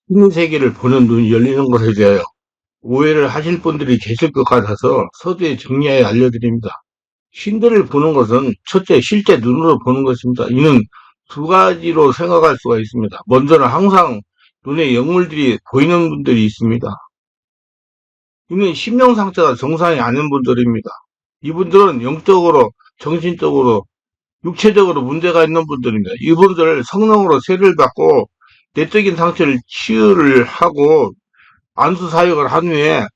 신세계를 보는 눈이 열리는 것에 대하여 오해를 하실 분들이 계실 것 같아서 서두에 정리하여 알려드립니다. 신들을 보는 것은 첫째 실제 눈으로 보는 것입니다. 이는 두 가지로 생각할 수가 있습니다. 먼저는 항상 눈에 영물들이 보이는 분들이 있습니다. 이는 심령 상태가 정상이 아닌 분들입니다. 이분들은 영적으로, 정신적으로, 육체적으로 문제가 있는 분들입니다. 이분들 성령으로 세례를 받고 내적인 상태를 치유를 하고 안수 사역을 한 후에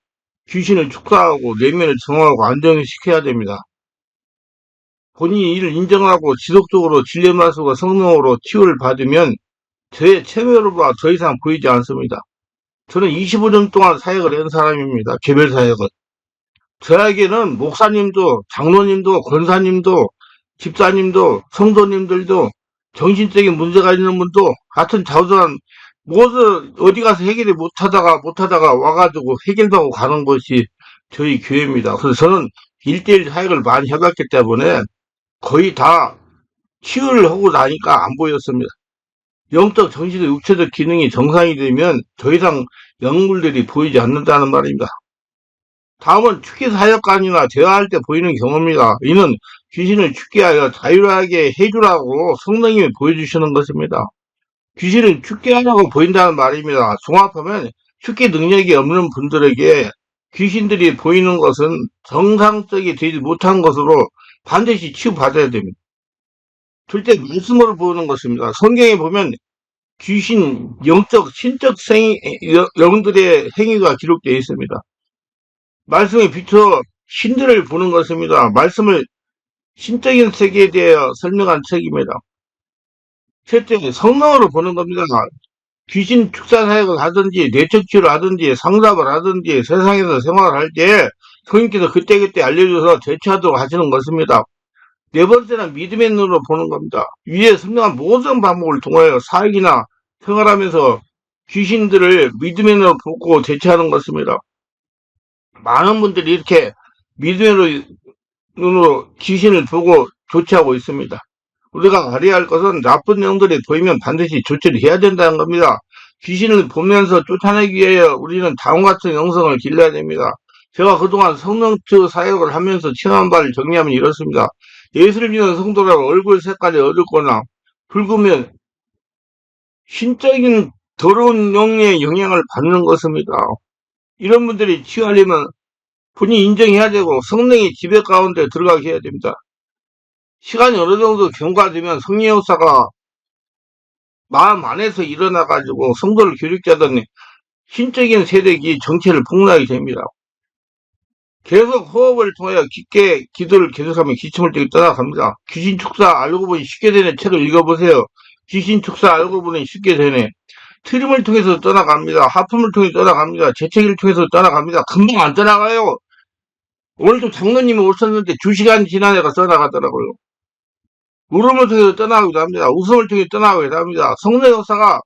귀신을 축사하고 내면을 정화하고 안정시켜야 됩니다. 본인이 이를 인정하고 지속적으로 진리 말씀과 성령으로 치유를 받으면 저의 체면으로가 더 이상 보이지 않습니다. 저는 25년 동안 사역을 한 사람입니다. 개별 사역을. 저에게는 목사님도 장로님도 권사님도 집사님도 성도님들도 정신적인 문제가 있는 분도 같은 좌우한 무엇을 어디 가서 해결을 못하다가 와가지고 해결하고 가는 것이 저희 교회입니다. 그래서 저는 1대1 사역을 많이 해봤기 때문에 거의 다 치유를 하고 나니까 안 보였습니다. 영적, 정신적, 육체적 기능이 정상이 되면 더 이상 영물들이 보이지 않는다는 말입니다. 다음은 축기 사역관이나 대화할 때 보이는 경험입니다. 이는 귀신을 축기하여 자유하게 해주라고 성령님이 보여주시는 것입니다. 귀신을 축기하려고 보인다는 말입니다. 종합하면 축기 능력이 없는 분들에게 귀신들이 보이는 것은 정상적이 되지 못한 것으로 반드시 치유받아야 됩니다. 둘째, 말씀으로 보는 것입니다. 성경에 보면 귀신, 영적, 신적 영들의 행위가 기록되어 있습니다. 말씀에 비춰 신들을 보는 것입니다. 말씀을 신적인 세계에 대하여 설명한 책입니다. 셋째, 성령으로 보는 겁니다. 귀신 축사 사역을 하든지 내적 치유를 하든지 상담을 하든지 세상에서 생활을 할 때 성령께서 그때그때 알려줘서 대처하도록 하시는 것입니다. 네 번째는 믿음의 눈으로 보는 겁니다. 위에 설명한 모든 방법을 통하여 사역이나 생활하면서 귀신들을 믿음의 눈으로 보고 대처하는 것입니다. 많은 분들이 이렇게 믿음의 눈으로 귀신을 보고 조치하고 있습니다. 우리가 알아야 할 것은 나쁜 영들이 보이면 반드시 조치를 해야 된다는 겁니다. 귀신을 보면서 쫓아내기 위하여 우리는 다음과 같은 영성을 길러야 됩니다. 제가 그동안 성령치 사역을 하면서 체험한 바를 정리하면 이렇습니다. 예수를 믿는 성도라고 얼굴 색깔이 어둡거나 붉으면 신적인 더러운 영의 영향을 받는 것입니다. 이런 분들이 치유하려면 본인이 인정해야 되고 성령이 지배 가운데 들어가게 해야 됩니다. 시간이 어느 정도 경과되면 성령 역사가 마음 안에서 일어나가지고 성도를 교육자더니 신적인 세력이 정체를 폭로하게 됩니다. 계속 호흡을 통하여 깊게 기도를 계속하면 기침을 되게 떠나갑니다. 귀신 축사 알고 보니 쉽게 되네 책을 읽어보세요. 귀신 축사 알고 보니 쉽게 되네. 트림을 통해서 떠나갑니다. 하품을 통해서 떠나갑니다. 재채기를 통해서 떠나갑니다. 금방 안 떠나가요. 오늘도 장로님이 오셨는데 2시간 지난 애가 떠나가더라고요. 울음을 통해서 떠나가기도 합니다. 웃음을 통해서 떠나가기도 합니다. 성령 역사가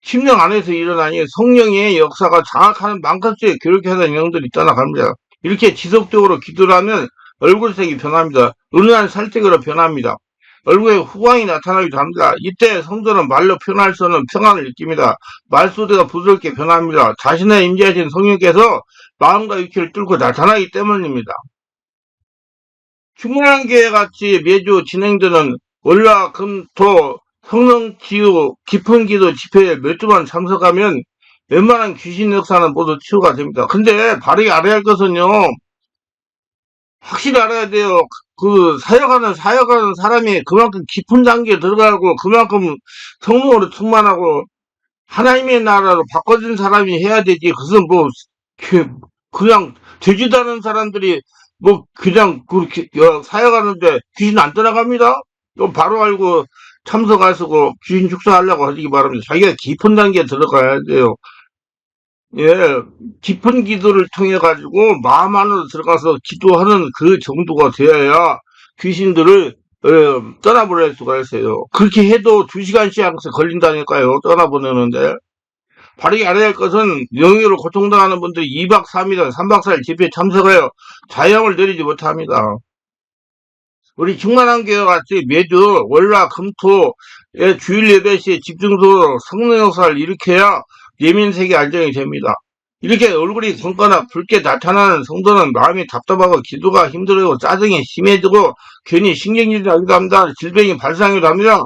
심령 안에서 일어나니 성령의 역사가 장악하는 만큼씩 그렇게 하는 영들이 떠나갑니다. 이렇게 지속적으로 기도를 하면 얼굴색이 변합니다. 은은한 살색으로 변합니다. 얼굴에 후광이 나타나기도 합니다. 이때 성도는 말로 표현할 수 없는 평안을 느낍니다. 말소리가 부드럽게 변합니다. 자신의 임재하신 성령께서 마음과 육체를 뚫고 나타나기 때문입니다. 충만교회 같이 매주 진행되는 월화 금토 성령 치유 깊은 기도 집회에 몇 주만 참석하면 웬만한 귀신 역사는 모두 치유가 됩니다. 근데 바르게 알아야 할 것은요, 확실히 알아야 돼요. 그 사역하는 사람이 그만큼 깊은 단계에 들어가고 그만큼 성령으로 충만하고 하나님의 나라로 바꿔진 사람이 해야 되지. 그것은 뭐 그냥 되지도 않은 사람들이 뭐 그냥 그렇게 사역하는데 귀신 안 떠나갑니다. 이거 바로 알고 참석하시고 귀신 축사하려고 하시기 바랍니다. 자기가 깊은 단계에 들어가야 돼요. 예, 깊은 기도를 통해 가지고 마음 안으로 들어가서 기도하는 그 정도가 되어야 귀신들을 떠나보낼 수가 있어요. 그렇게 해도 2시간씩 걸린다니까요. 떠나보내는데. 바르게 알아야 할 것은 영유로 고통당하는 분들이 2박 3일은 3박 4일 집회에 참석하여 자영을 내리지 못합니다. 우리 충만한교회 같이 매주 월화 금토에 주일 예배 시에 집중적으로 성령 역사를 일으켜야 예민세계 안정이 됩니다. 이렇게 얼굴이 검거나 붉게 나타나는 성도는 마음이 답답하고 기도가 힘들고 짜증이 심해지고 괜히 신경질이 나기도 합니다. 질병이 발생하기도 합니다.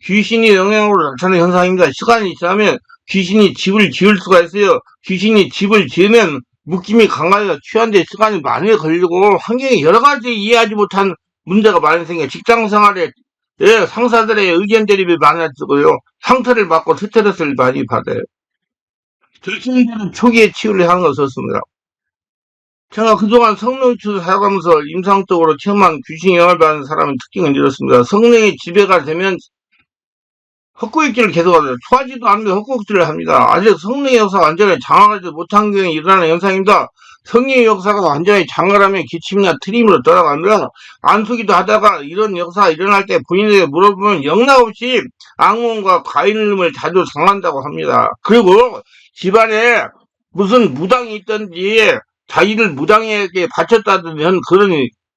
귀신이 영향으로 나타나는 현상입니다. 시간이 지나면 귀신이 집을 지을 수가 있어요. 귀신이 집을 지으면 묶임이 강하여 취한데 시간이 많이 걸리고 환경이 여러 가지 이해하지 못한 문제가 많이 생겨요. 직장 생활에 상사들의 의견 대립이 많아지고요. 상처를 받고 스트레스를 많이 받아요. 결정되는 초기에 치유를 하는 것은 없습니다. 제가 그동안 성령추를 사용하면서 임상적으로 체험한 귀신 영향을 받는 사람의 특징은 이렇습니다. 성령이 지배가 되면 헛구역질을 계속하죠. 초하지도 않으면 헛구역질을 합니다. 아직 성령의 역사가 완전히 장악하지 못한 경우에 일어나는 현상입니다. 성령의 역사가 완전히 장악하면 기침이나 트림으로 돌아갑니다. 안수기도 하다가 이런 역사가 일어날 때 본인에게 물어보면 영락없이 악몽과 과잉음을 자주 당한다고 합니다. 그리고 집안에 무슨 무당이 있던지 자기를 무당에게 바쳤다든지 그런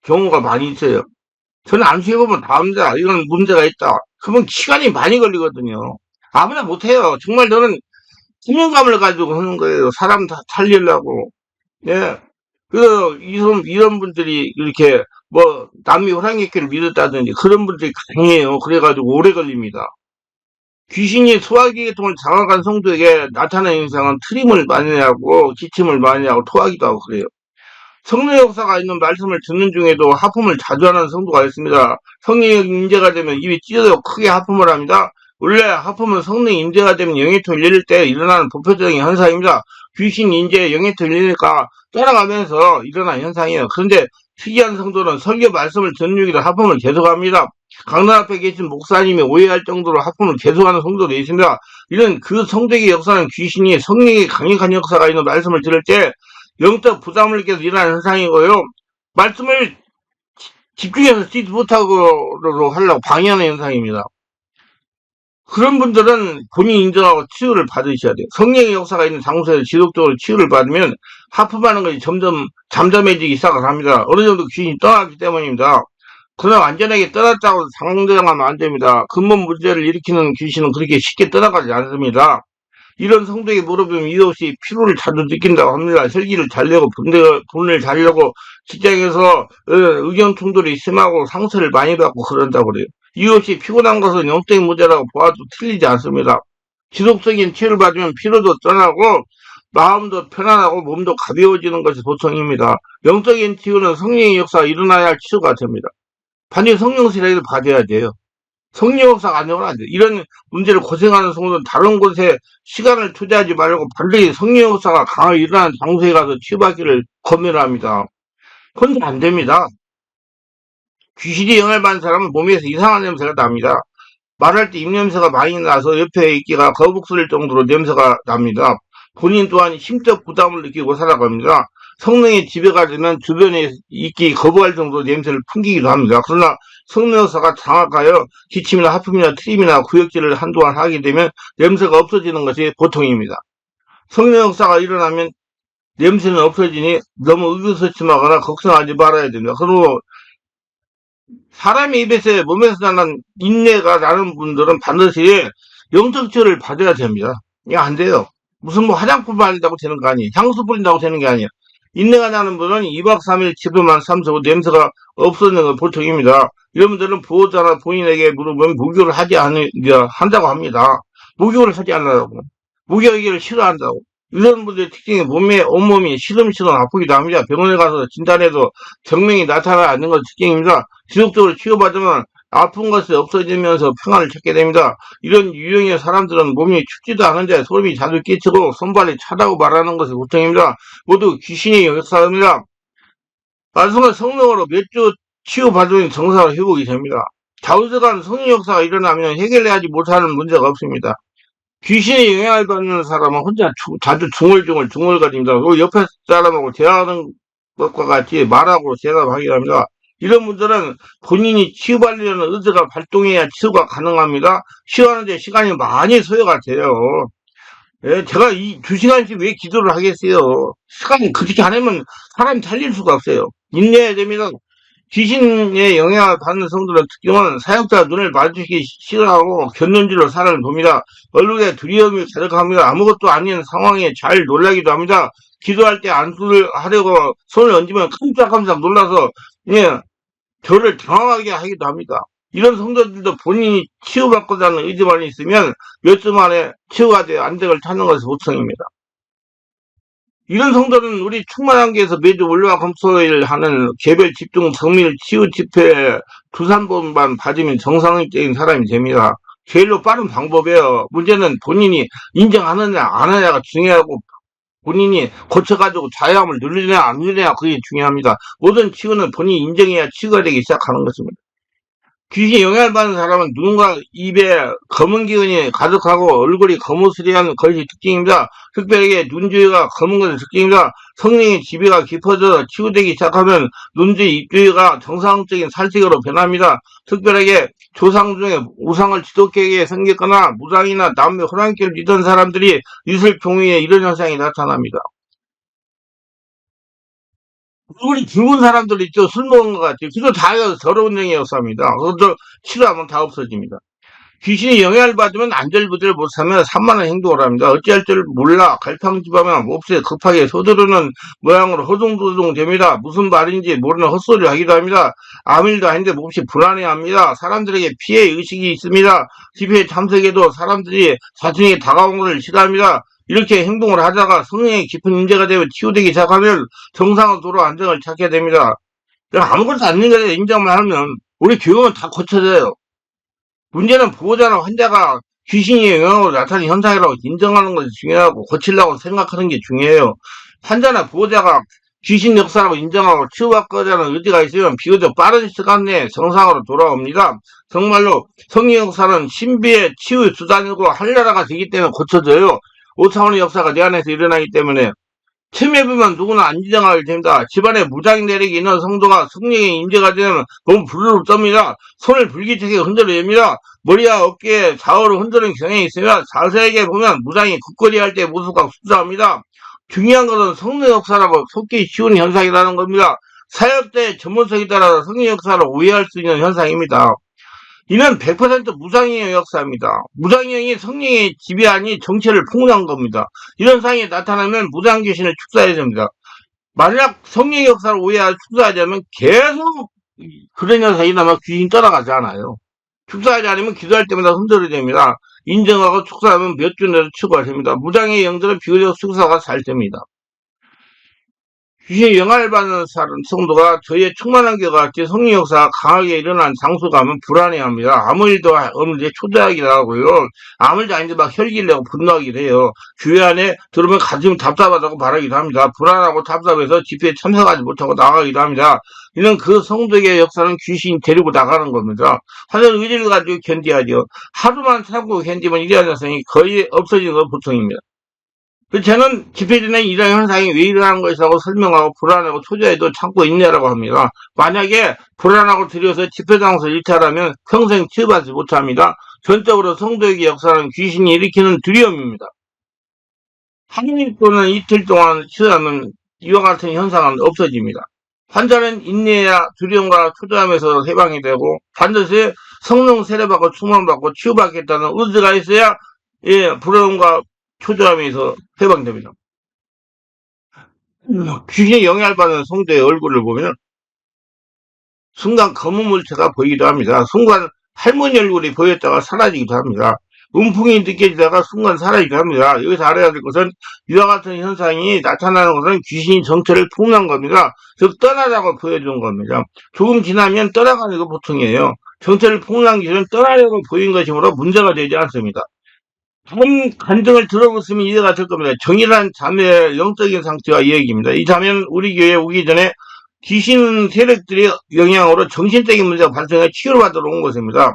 경우가 많이 있어요. 저는 안수해보면 다 압니다. 이런 문제가 있다. 그러면 시간이 많이 걸리거든요. 아무나 못해요. 정말 저는 사명감을 가지고 하는 거예요. 사람 다 살리려고. 예. 이런 분들이 이렇게 남이 호랑이끼를 믿었다든지 그런 분들이 강해요. 그래가지고 오래 걸립니다. 귀신이 소화기 계통을 장악한 성도에게 나타나는 현상은 트림을 많이 하고 기침을 많이 하고 토하기도 하고 그래요. 성령 역사가 있는 말씀을 듣는 중에도 하품을 자주 하는 성도가 있습니다. 성령이 임재가 되면 입이 찢어져 크게 하품을 합니다. 원래 하품은 성령이 임재가 되면 영해토를 열릴 때 일어나는 보편적인 현상입니다. 귀신 임재에 영해토를 열리니까 따라가면서 일어나는 현상이에요. 그런데 특이한 성도는 설교 말씀을 듣는 중에도 하품을 계속합니다. 강단 앞에 계신 목사님이 오해할 정도로 하품을 계속하는 성도도 있습니다. 이런 그 성도의 역사는 귀신이 성령의 강력한 역사가 있는 말씀을 들을 때 영적 부담을 느껴서 일어나는 현상이고요. 말씀을 집중해서 듣지 못하고 하려고 방해하는 현상입니다. 그런 분들은 본인 인정하고 치유를 받으셔야 돼요. 성령의 역사가 있는 장소에서 지속적으로 치유를 받으면 하품하는 것이 점점 잠잠해지기 시작합니다. 어느 정도 귀신이 떠나기 때문입니다. 그러나 완전하게 떠났다고 상정하면 안 됩니다. 근본 문제를 일으키는 귀신은 그렇게 쉽게 떠나가지 않습니다. 이런 성도에게 물어보면 이유 없이 피로를 자주 느낀다고 합니다. 혈기를 잘 내고 분을 잘 내고 직장에서 의견 충돌이 심하고 상처를 많이 받고 그런다고 그래요. 이유 없이 피곤한 것은 영적인 문제라고 보아도 틀리지 않습니다. 지속적인 치유를 받으면 피로도 떠나고 마음도 편안하고 몸도 가벼워지는 것이 보통입니다. 영적인 치유는 성령의 역사가 일어나야 할 치유가 됩니다. 반드시 성령실에도 받아야 돼요. 성령 역사가 안 되면 안 돼. 이런 문제를 고생하는 성도는 다른 곳에 시간을 투자하지 말고 반드시 성령 역사가 강하게 일어나는 장소에 가서 치유받기를 권면합니다. 그건 안 됩니다. 귀신이 영향을 받는 사람은 몸에서 이상한 냄새가 납니다. 말할 때 입냄새가 많이 나서 옆에 있기가 거북스릴 정도로 냄새가 납니다. 본인 또한 심적 부담을 느끼고 살아갑니다. 성령의 지배가 되면 주변에 있기 거부할 정도로 냄새를 풍기기도 합니다. 그러나 성령 역사가 장악하여 기침이나 하품이나 트림이나 구역질을 한동안 하게 되면 냄새가 없어지는 것이 보통입니다. 성령 역사가 일어나면 냄새는 없어지니 너무 의기소침하거나 걱정하지 말아야 됩니다. 그리고 사람의 입에서 몸에서 나는 인내가 나는 분들은 반드시 영적 치유를 받아야 됩니다. 이거 안 돼요. 무슨 화장품 바른다고 되는 거 아니에요. 향수 뿌린다고 되는 게 아니에요. 인내가 나는 분은 2박 3일 집에만 삼수고 냄새가 없어지는 건 보통입니다. 이런 분들은 보호자나 본인에게 물어보면 목욕을 한다고 합니다. 목욕을 하지 않으라고. 목욕하기를 싫어한다고. 이런 분들의 특징이 온몸이 시름시름 아프기도 합니다. 병원에 가서 진단해도 병명이 나타나지 않는 것 특징입니다. 지속적으로 치료받으면 아픈 것이 없어지면서 평안을 찾게 됩니다. 이런 유형의 사람들은 몸이 춥지도 않은데 소름이 자주 끼치고 손발이 차다고 말하는 것이 보통입니다. 모두 귀신의 역사입니다. 말씀은 성령으로 몇 주 치유받으면 정상으로 회복이 됩니다. 좌우지간 성령 역사가 일어나면 해결하지 못하는 문제가 없습니다. 귀신의 영향을 받는 사람은 혼자 자주 중얼거립니다. 그리고 옆에 사람하고 대화하는 것과 같이 말하고 대답하기도 합니다. 이런 분들은 본인이 치유받으려는 의지가 발동해야 치유가 가능합니다. 치유하는데 시간이 많이 소요가 돼요. 예, 제가 2시간씩 왜 기도를 하겠어요? 시간이 그렇게 안 하면 사람이 살릴 수가 없어요. 인내해야 됩니다. 귀신의 영향을 받는 성도는 특징은 사역자 눈을 마주치기 싫어하고 곁눈질로 사람을 봅니다. 얼굴에 두려움이 가득합니다. 아무것도 아닌 상황에 잘 놀라기도 합니다. 기도할 때 안수를 하려고 손을 얹으면 깜짝깜짝 놀라서 예, 저를 당황하게 하기도 합니다. 이런 성도들도 본인이 치유받고자 하는 의지만 있으면 몇 주 만에 치유가 되어 안정을 찾는 것이 보통입니다. 이런 성도는 우리 충만한교에서 매주 월요와 금토일 하는 개별 집중 정밀 치유 집회 두, 3번만 받으면 정상적인 사람이 됩니다. 제일로 빠른 방법이에요. 문제는 본인이 인정하느냐 안 하느냐가 중요하고 본인이 고쳐가지고 자유함을 누리느냐 안 누리느냐 그게 중요합니다. 모든 치유는 본인이 인정해야 치유가 되기 시작하는 것입니다. 귀신에 영향을 받는 사람은 누군가 입에 검은 기운이 가득하고 얼굴이 거무스레한 것이 특징입니다. 특별하게 눈주위가 검은 것이 특징입니다. 성령의 지배가 깊어져 치유되기 시작하면 눈주위, 입주위가 정상적인 살색으로 변합니다. 특별하게 조상 중에 우상을 지독하게 생겼거나 무당이나 남의 호랑이를 믿던 사람들이 있을 경우에 이런 현상이 나타납니다. 얼굴이 붉은 사람들 있죠. 술 먹은 것 같아요. 그거 다 더러운 영이 역사입니다. 그것도 치료하면 다 없어집니다. 귀신이 영향을 받으면 안절부절 못하면 산만한 행동을 합니다. 어찌할 줄 몰라 갈팡지방하면 몹시 급하게 서두르는 모양으로 허둥지둥 됩니다. 무슨 말인지 모르는 헛소리를 하기도 합니다. 아무 일도 아닌데 몹시 불안해합니다. 사람들에게 피해 의식이 있습니다. 집회에 참석해도 사람들이 자신에게 다가온 것을 싫어합니다. 이렇게 행동을 하다가 성령의 깊은 인재가 되면 치유되기 시작하면 정상으로 돌아 안정을 찾게 됩니다. 아무것도 안 있는 것에 인정만 하면 우리 교육은 다 고쳐져요. 문제는 보호자나 환자가 귀신의 영향으로 나타나는 현상이라고 인정하는 것이 중요하고 고치려고 생각하는 게 중요해요. 환자나 보호자가 귀신 역사라고 인정하고 치유받고자 하는 의지가 있으면 비교적 빠른 시간 내에 정상으로 돌아옵니다. 정말로 성령 역사는 신비의 치유 수단이고 한나라가 되기 때문에 고쳐져요. 5차원의 역사가 내 안에서 일어나기 때문에 체면보면 누구나 안 인정하게 됩니다. 집안에 무장 내력이 있는 성도가 성령의 인재가 되면 너무 부르르 떱니다. 손을 불기차게 흔들어냅니다. 머리와 어깨에 좌우로 흔드는 경향이 있으면 자세하게 보면 무장이 굳건히 할 때 모습과 흡사합니다. 중요한 것은 성령 역사라고 속기 쉬운 현상이라는 겁니다. 사역자의 전문성에 따라 성령 역사를 오해할 수 있는 현상입니다. 이는 100% 무상의 역사입니다. 무상형이 성령의 지배하니 정체를 폭로한 겁니다. 이런 상황이 나타나면 무상귀신을 축사해야 됩니다. 만약 성령의 역사를 오해하고 축사하자면 계속 그런 현상이 일어나면 귀신이 떠나가지 않아요. 축사하지 않으면 기도할 때마다 흔들어야 됩니다. 인정하고 축사하면 몇 주 내로 치유가 됩니다. 무장의 영들은 비교적 축사가 잘 됩니다. 귀신의 영향을 받는 성도가 저희의 충만한 교가 같이 성령 역사가 강하게 일어난 장소 가면 불안해합니다. 아무 일도 없는데 초조하기도 하고요. 아무 일도 아닌데 막 혈기를 내고 분노하기도 해요. 교회 안에 들어오면 가슴이 답답하다고 말하기도 합니다. 불안하고 답답해서 집회에 참석하지 못하고 나가기도 합니다. 이는 그 성도의 역사는 귀신이 데리고 나가는 겁니다. 하늘 의지를 가지고 견뎌야죠. 하루만 참고 견디면 이러한 현상이 거의 없어지는 건 보통입니다. 저는 집회 전에 이런 현상이 왜 일어나는 것이라고 설명하고 불안하고 초조해도 참고 있냐라고 합니다. 만약에 불안하고 두려워서 집회 장소를 일탈하면 평생 치유받지 못합니다. 전적으로 성도에게 역사는 귀신이 일으키는 두려움입니다. 하루 또는 이틀 동안 치유하면 이와 같은 현상은 없어집니다. 환자는 인내야 두려움과 초조함에서 해방이 되고 반드시 성령 세례받고 충만받고 치유받겠다는 의지가 있어야 불안과 초조함에서 해방됩니다. 귀신의 영향을 받는 성도의 얼굴을 보면 순간 검은 물체가 보이기도 합니다. 순간 할머니 얼굴이 보였다가 사라지기도 합니다. 음풍이 느껴지다가 순간 사라지기도 합니다. 여기서 알아야 될 것은 이와 같은 현상이 나타나는 것은 귀신이 정체를 폭로한 겁니다. 즉 떠나자고 보여준 겁니다. 조금 지나면 떠나가는 게 보통이에요. 정체를 폭로한 귀신은 떠나려고 보인 것이므로 문제가 되지 않습니다. 다음 간증을 들어보시면 이해가 될 겁니다. 정의란 자매의 영적인 상태와 이 얘기입니다. 이 자매는 우리 교회에 오기 전에 귀신 세력들의 영향으로 정신적인 문제가 발생해 치유를 받으러 온 것입니다.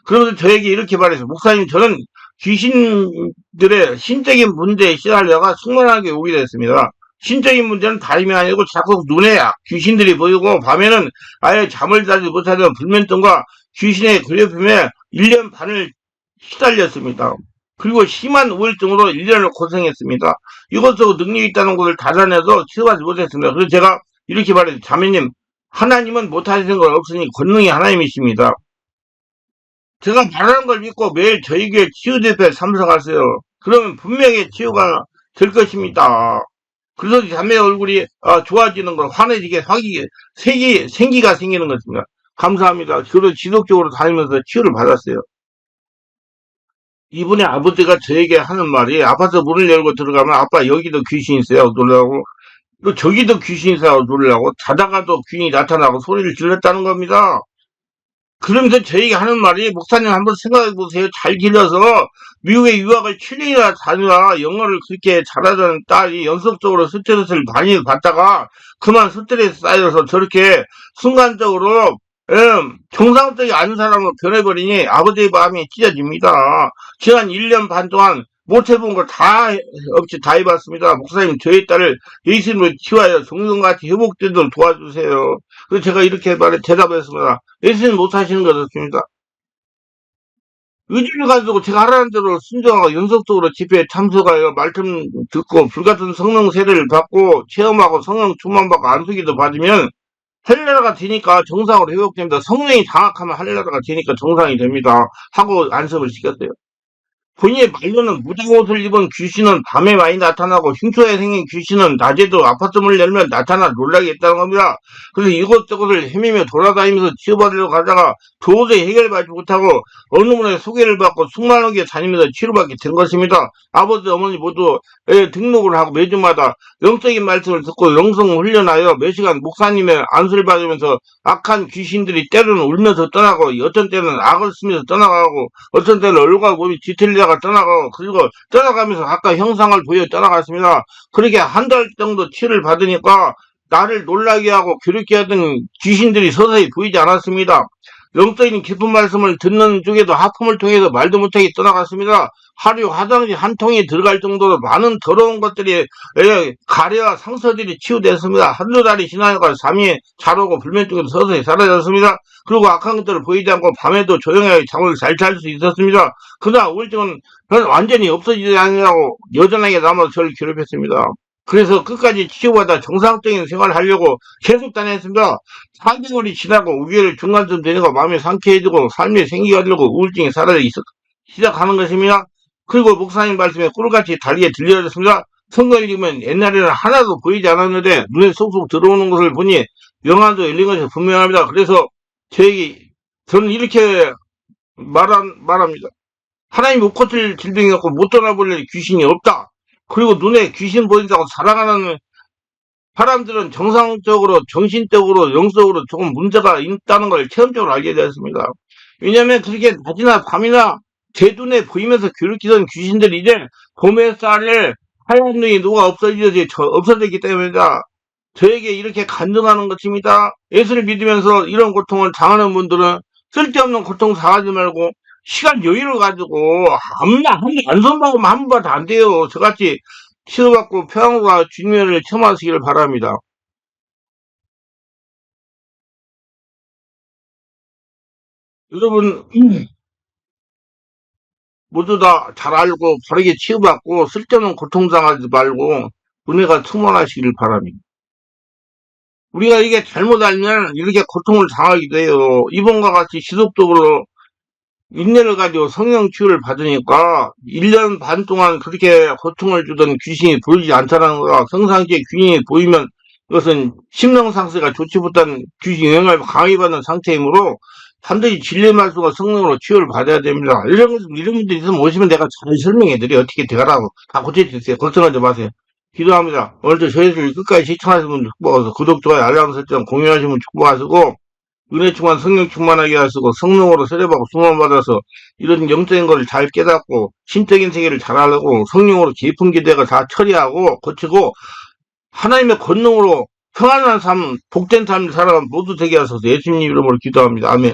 그러면서 저에게 이렇게 말했어요. 목사님, 저는 귀신들의 신적인 문제에 시달려가 충만하게 오게 됐습니다. 신적인 문제는 다름이 아니고 자꾸 눈에 귀신들이 보이고 밤에는 아예 잠을 자지 못하던 불면증과 귀신의 괴롭힘에 1년 반을 시달렸습니다. 그리고 심한 우울증으로 1년을 고생했습니다. 이것저것 능력이 있다는 것을 닫아내서 치유하지 못했습니다. 그래서 제가 이렇게 말해요. 자매님, 하나님은 못하시는 걸 없으니 권능이 하나님이십니다. 제가 말하는 걸 믿고 매일 저희 교회 치유대회에 참석하세요. 그러면 분명히 치유가 될 것입니다. 그래서 자매 얼굴이 좋아지는 걸 환해지게 생기가 생기는 것입니다. 감사합니다. 저도 지속적으로 다니면서 치유를 받았어요. 이분의 아버지가 저에게 하는 말이 아파트 문을 열고 들어가면 아빠 여기도 귀신 있어요. 놀라고. 또 저기도 귀신 있어요. 놀라고. 자다가도 귀신이 나타나고 소리를 질렀다는 겁니다. 그러면서 저에게 하는 말이 목사님 한번 생각해 보세요. 잘 길러서 미국에 유학을 7년이나 다니라 영어를 그렇게 잘하던 딸이 연속적으로 스트레스를 많이 받다가 그만 스트레스 쌓여서 저렇게 순간적으로 정상적이 아닌 사람으로 변해버리니 아버지의 마음이 찢어집니다. 지난 1년 반 동안 못 해본 걸 없이 다 해봤습니다. 목사님 저희 딸을 예수님으로 치유하여 정성같이 회복되도록 도와주세요. 그래서 제가 이렇게 대답했습니다. 예수님 못하시는 것 없습니다. 의지를 가지고 제가 하라는 대로 순종하고 연속적으로 집회에 참석하여 말씀 듣고 불같은 성령 세례를 받고 체험하고 성령 충만받고 안수기도 받으면 할례가 되니까 정상으로 회복됩니다. 성령이 장악하면 할례가 되니까 정상이 됩니다. 하고 안수를 시켰어요. 본인의 말로는 무장 옷을 입은 귀신은 밤에 많이 나타나고 흉초에 생긴 귀신은 낮에도 아파트 문을 열면 나타나 놀라게 했다는 겁니다. 그래서 이곳저곳을 헤매며 돌아다니면서 치료받으려고 가다가 도저히 해결받지 못하고 어느 분의 소개를 받고 숙만하게 다니면서 치료받게 된 것입니다. 아버지 어머니 모두 등록을 하고 매주마다 영적인 말씀을 듣고 영성 훈련하여 몇 시간 목사님의 안수를 받으면서 악한 귀신들이 때로는 울면서 떠나고 어떤 때는 악을 쓰면서 떠나가고 어떤 때는 얼굴과 몸이 뒤틀리다가 떠나가고 그리고 떠나가면서 아까 형상을 보여 떠나갔습니다. 그렇게 한 달 정도 치료를 받으니까 나를 놀라게 하고 괴롭게 하던 귀신들이 서서히 보이지 않았습니다. 영적인 깊은 말씀을 듣는 중에도 하품을 통해서 말도 못하게 떠나갔습니다. 하루 화장지 한 통이 들어갈 정도로 많은 더러운 것들이 가래와 상처들이 치유됐습니다. 한두 달이 지나니까 잠이 잘 오고 불면증도 서서히 사라졌습니다. 그리고 악한 것들을 보이지 않고 밤에도 조용하게 잠을 잘 잘 수 있었습니다. 그러나 우울증은 완전히 없어지지 않냐고 여전하게 남아서 저를 괴롭혔습니다. 그래서 끝까지 치유받아 정상적인 생활을 하려고 계속 다녔습니다. 4개월이 지나고 5개월 중간쯤 되니까 마음이 상쾌해지고 삶의 생기가 들고 우울증이 사라지기 시작하는 것입니다. 그리고 목사님 말씀에 꿀같이 달리게 들려졌습니다. 성경 읽으면 옛날에는 하나도 보이지 않았는데 눈에 쏙쏙 들어오는 것을 보니 영안도 열린 것이 분명합니다. 그래서 저는 이렇게 말합니다. 하나님 못 고칠 질병이 없고 못 떠나볼 귀신이 없다. 그리고 눈에 귀신 보인다고 살아가는 사람들은 정상적으로, 정신적으로, 영적으로 조금 문제가 있다는 걸 체험적으로 알게 되었습니다. 왜냐하면 그렇게 낮이나 밤이나 제 눈에 보이면서 괴롭히던 귀신들이 이제 봄의 쌀에 하얀 눈이 누가 없어지기 때문이다. 저에게 이렇게 간증하는 것입니다. 예수를 믿으면서 이런 고통을 당하는 분들은 쓸데없는 고통 당하지 말고 시간 여유를 가지고 안 손박으면 한 번도 안 돼요. 저같이 치료받고 평안과 주님을 체험하시기를 바랍니다. 여러분 모두 다 잘 알고 바르게 치유받고 쓸데없는 고통 당하지 말고 은혜가 충만하시기를 바랍니다. 우리가 이게 잘못 알면 이렇게 고통을 당하기도 해요. 이번과 같이 지속적으로 인내를 가지고 성령 치유를 받으니까 1년 반 동안 그렇게 고통을 주던 귀신이 보이지 않다는 거가 평상시에 귀신이 보이면 이것은 심령상태가 좋지 못한 귀신 영향을 강하게 받는 상태이므로 반드시 진리의 말씀과 성령으로 치유를 받아야 됩니다. 이런 분들 있으면 오시면 내가 잘 설명해드려요. 어떻게 돼가라고. 다 고쳐주세요. 걱정하지 마세요. 기도합니다. 오늘도 저희들 끝까지 시청하시는 분들 축복하셔서 구독, 좋아요, 알람 설정, 공유하시면 축복하시고 은혜 충만 성령 충만하게 하시고 성령으로 세례받고 수만 받아서 이런 영적인 것을 잘 깨닫고 신적인 세계를 잘 알고 성령으로 깊은 기대가 다 처리하고 고치고 하나님의 권능으로 평안한 삶, 복된 삶을 살아가면 모두 되게 하소서 예수님 이름으로 기도합니다. 아멘.